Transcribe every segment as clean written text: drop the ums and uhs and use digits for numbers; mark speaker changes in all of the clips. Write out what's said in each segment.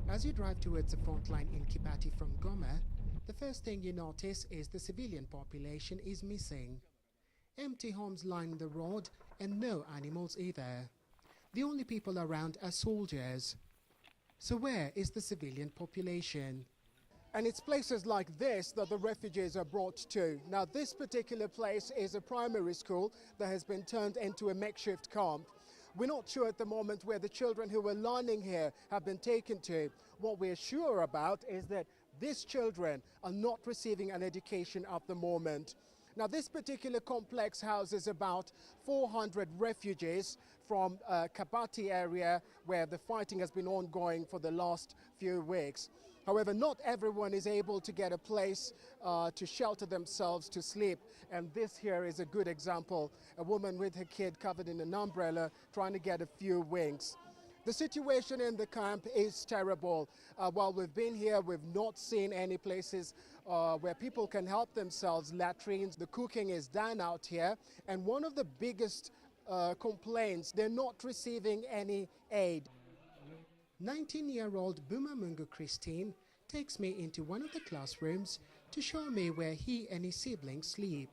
Speaker 1: As you drive towards the front line in Kibati from Goma, the first thing you notice is the civilian population is missing. Empty homes line the road and no animals either. The only people around are soldiers. So where is the civilian population? And it's places like this that the refugees are brought to. Now, this particular place is a primary school that has been turned into a makeshift camp. We're not sure at the moment where the children who were learning here have been taken to. What we're sure about is that these children are not receiving an education at the moment. Now, this particular complex houses about 400 refugees from Kabati area where the fighting has been ongoing for the last few weeks. However, not everyone is able to get a place to shelter themselves to sleep. And this here is a good example. A woman with her kid covered in an umbrella trying to get a few winks. The situation in the camp is terrible. While we've been here, we've not seen any places where people can help themselves, latrines. The cooking is done out here. And one of the biggest complaints, they're not receiving any aid. 19-year-old Bumamungu Christine takes me into one of the classrooms to show me where he and his siblings sleep.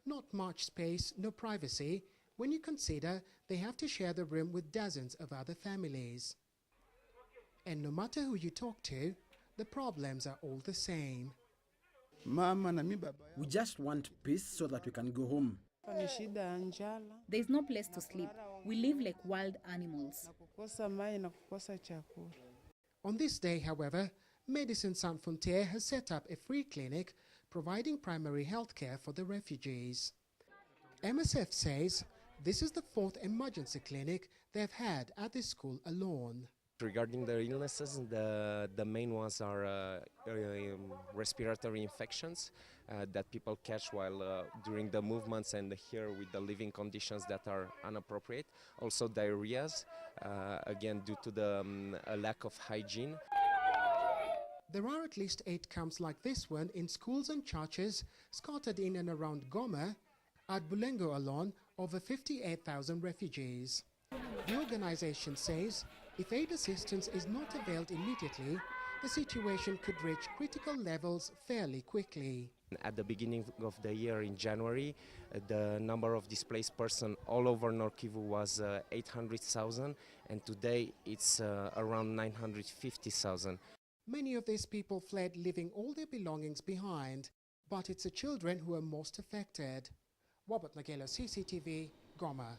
Speaker 1: Not much space, no privacy, when you consider they have to share the room with dozens of other families. And no matter who you talk to, the problems are all the same.
Speaker 2: We just want peace so that we can go home.
Speaker 3: There is no place to sleep. We live like wild animals.
Speaker 1: On this day, however, Medicine Sans Frontières has set up a free clinic providing primary health care for the refugees. MSF says this is the fourth emergency clinic they've had at the school alone.
Speaker 4: Regarding the illnesses, the main ones are respiratory infections that people catch while during the movements and here with the living conditions that are inappropriate. Also diarrheas, again due to the lack of hygiene.
Speaker 1: There are at least 8 camps like this one in schools and churches scattered in and around Goma. At Bulengo alone, over 58,000 refugees. The organization says if aid assistance is not availed immediately, the situation could reach critical levels fairly quickly.
Speaker 4: At the beginning of the year in January, the number of displaced persons all over North Kivu was 800,000 and today it's around 950,000.
Speaker 1: Many of these people fled leaving all their belongings behind, but it's the children who are most affected. Robert Nagelo, CCTV, Goma.